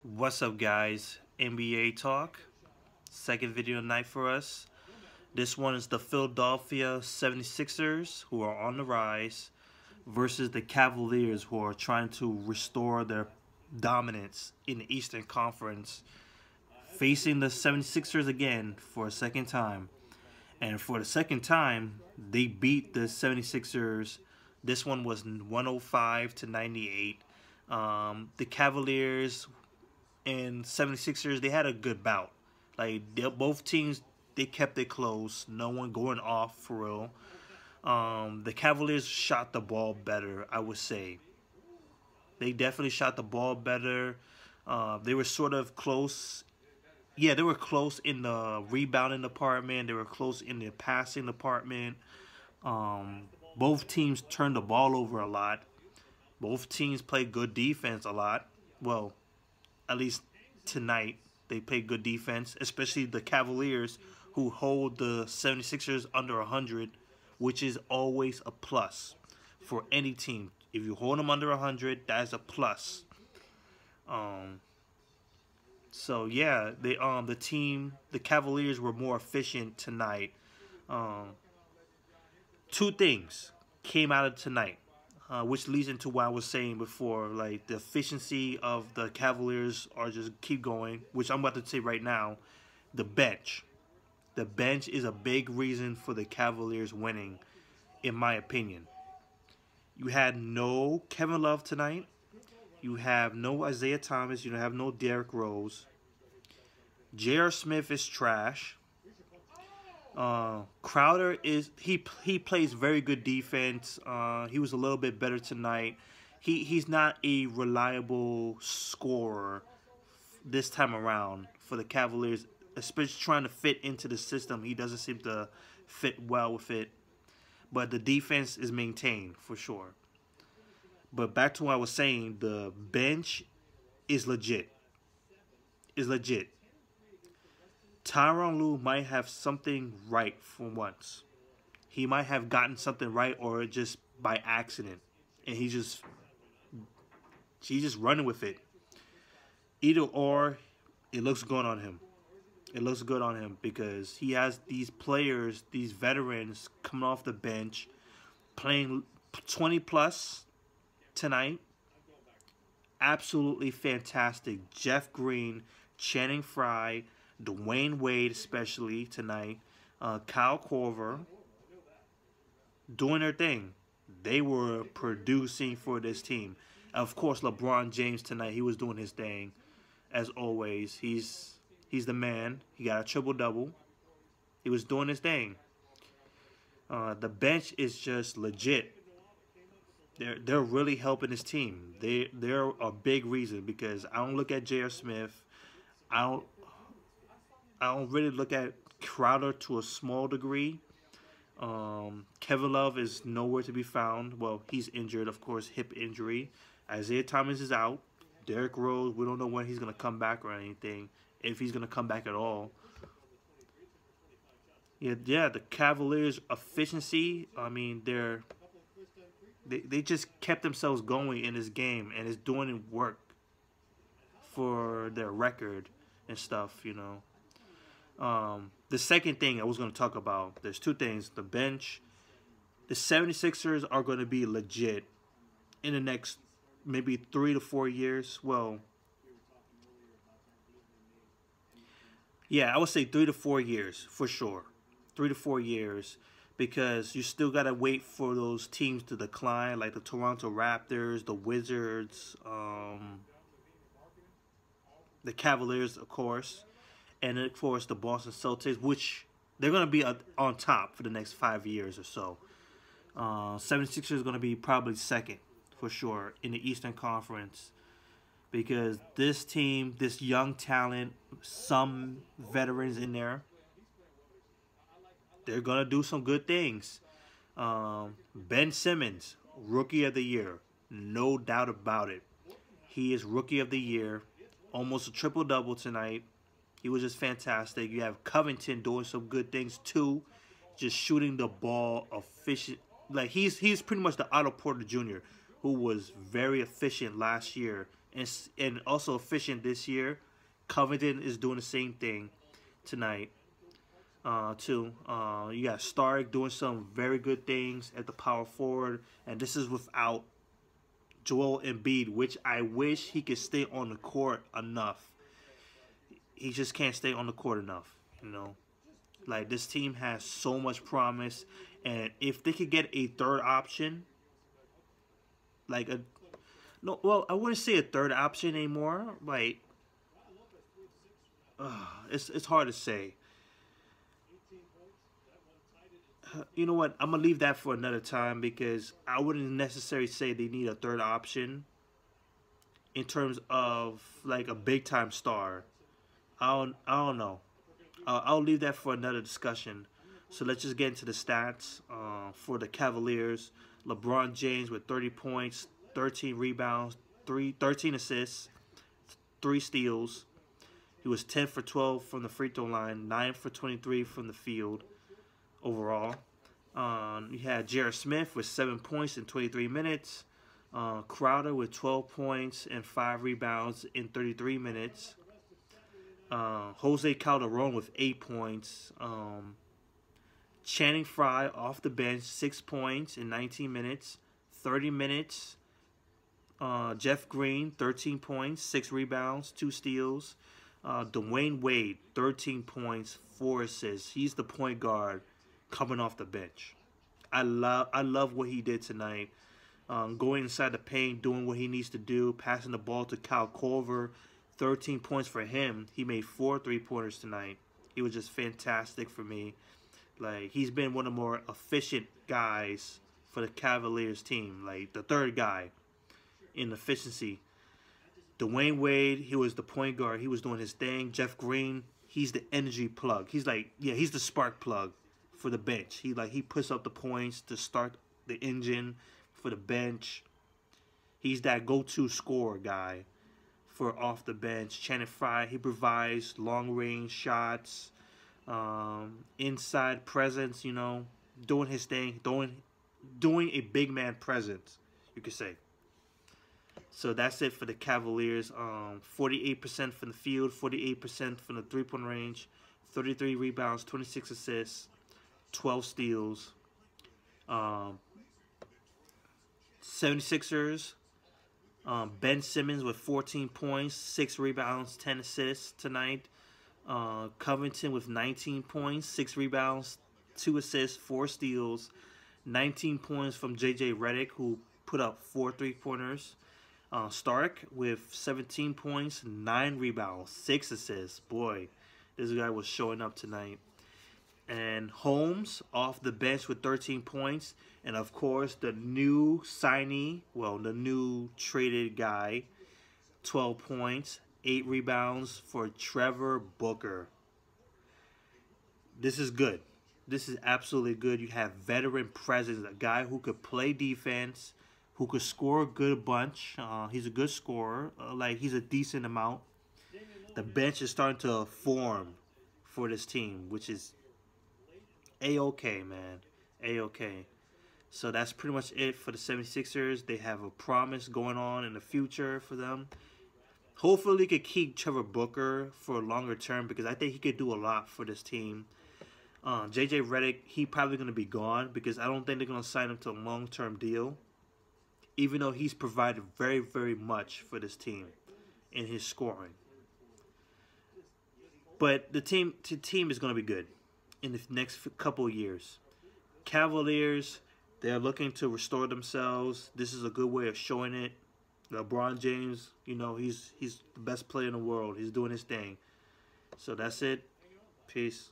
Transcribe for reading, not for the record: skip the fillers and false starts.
What's up, guys? NBA talk. Second video night for us. This one is the Philadelphia 76ers, who are on the rise, versus the Cavaliers, who are trying to restore their dominance in the Eastern Conference, facing the 76ers again for a second time. And for the second time, they beat the 76ers. This one was 105 to 98. The Cavaliers and 76ers, they had a good bout. Like, both teams, they kept it close. No one going off for real. The Cavaliers shot the ball better, I would say. They definitely shot the ball better. They were sort of close. Yeah, they were close in the rebounding department. They were close in the passing department. Both teams turned the ball over a lot. Both teams played good defense a lot. Well, at least tonight, they played good defense, especially the Cavaliers, who hold the 76ers under 100, which is always a plus for any team. If you hold them under 100, that is a plus. So yeah, the Cavaliers were more efficient tonight. Two things came out of tonight. Which leads into what I was saying before, like the efficiency of the Cavaliers are just keep going, which I'm about to say right now. The bench. The bench is a big reason for the Cavaliers winning, in my opinion. You had no Kevin Love tonight. You have no Isaiah Thomas. You have no Derrick Rose. J.R. Smith is trash. Crowder he plays very good defense. He was a little bit better tonight. He's not a reliable scorer this time around for the Cavaliers, especially trying to fit into the system. He doesn't seem to fit well with it. But the defense is maintained for sure. But back to what I was saying, the bench is legit. Tyronn Lue might have something right for once. He might have gotten something right, or just by accident, and he's just running with it. Either or, it looks good on him. It looks good on him because he has these players, these veterans coming off the bench, playing 20 plus tonight. Absolutely fantastic. Jeff Green, Channing Frye, Dwayne Wade, especially tonight, Kyle Korver, doing their thing. They were producing for this team. Of course, LeBron James tonight, he was doing his thing, as always. He's the man. He got a triple-double. He was doing his thing. The bench is just legit. They're really helping this team. They're a big reason because I don't look at J.R. Smith. I don't really look at Crowder to a small degree. Kevin Love is nowhere to be found. Well, he's injured, of course, hip injury. Isaiah Thomas is out. Derrick Rose, we don't know when he's going to come back or anything, if he's going to come back at all. Yeah, the Cavaliers' efficiency, I mean, they just kept themselves going in this game, and it's doing work for their record and stuff, you know. The second thing I was going to talk about, there's two things. The bench, the 76ers are going to be legit in the next maybe 3 to 4 years. Well, yeah, I would say 3 to 4 years for sure. 3 to 4 years, because you still got to wait for those teams to decline, like the Toronto Raptors, the Wizards, the Cavaliers, of course. And, of course, the Boston Celtics, which they're going to be on top for the next 5 years or so. 76ers is going to be probably second for sure in the Eastern Conference. Because this team, this young talent, some veterans in there, they're going to do some good things. Ben Simmons, Rookie of the Year. No doubt about it. He is Rookie of the Year. Almost a triple-double tonight. He was just fantastic. You have Covington doing some good things too, just shooting the ball efficient. Like he's pretty much the Otto Porter Jr., who was very efficient last year and also efficient this year. Covington is doing the same thing tonight, too. You got Stark doing some very good things at the power forward, and this is without Joel Embiid, which I wish he could stay on the court enough. He just can't stay on the court enough, you know. Like, this team has so much promise, and if they could get a third option, like a no, well, I wouldn't say a third option anymore. Like, it's hard to say. You know what? I'm gonna leave that for another time because I wouldn't necessarily say they need a third option in terms of like a big time star. I don't know. I'll leave that for another discussion. So let's just get into the stats for the Cavaliers. LeBron James with 30 points, 13 rebounds, 13 assists, 3 steals. He was 10 for 12 from the free throw line, 9 for 23 from the field overall. You had J.R. Smith with 7 points in 23 minutes. Crowder with 12 points and 5 rebounds in 33 minutes. Jose Calderon with 8 points. Channing Frye off the bench, 6 points in 19 minutes. 30 minutes. Jeff Green, 13 points, 6 rebounds, 2 steals. Dwayne Wade, 13 points, 4 assists. He's the point guard coming off the bench. I love what he did tonight. Going inside the paint, doing what he needs to do, passing the ball to Kyle Korver. 13 points for him. He made 4 3-pointers tonight. He was just fantastic for me. Like, he's been one of the more efficient guys for the Cavaliers team. Like, the third guy in efficiency. Dwayne Wade, he was the point guard. He was doing his thing. Jeff Green, he's the energy plug. He's like, yeah, he's the spark plug for the bench. He puts up the points to start the engine for the bench. He's that go-to scorer guy for off the bench. Channing Frye, he provides long-range shots, inside presence, you know, doing his thing, doing a big man presence, you could say. So that's it for the Cavaliers. 48% from the field, 48% from the three-point range, 33 rebounds, 26 assists, 12 steals. 76ers, Ben Simmons with 14 points, 6 rebounds, 10 assists tonight. Covington with 19 points, 6 rebounds, 2 assists, 4 steals. 19 points from J.J. Redick, who put up 4 3-pointers. Stark with 17 points, 9 rebounds, 6 assists. Boy, this guy was showing up tonight. And Holmes off the bench with 13 points. And, of course, the new signee, well, the new traded guy, 12 points, 8 rebounds for Trevor Booker. This is good. This is absolutely good. You have veteran presence, a guy who could play defense, who could score a good bunch. He's a good scorer. He's a decent amount. The bench is starting to form for this team, which is A-okay, man. A-okay. So that's pretty much it for the 76ers. They have a promise going on in the future for them. Hopefully, they could keep Trevor Booker for a longer term because I think he could do a lot for this team. J.J. Redick, he probably going to be gone because I don't think they're going to sign him to a long-term deal, even though he's provided very, very much for this team in his scoring. But the team is going to be good in the next couple of years. Cavaliers, they're looking to restore themselves. This is a good way of showing it. LeBron James, you know, he's the best player in the world. He's doing his thing. So that's it. Peace.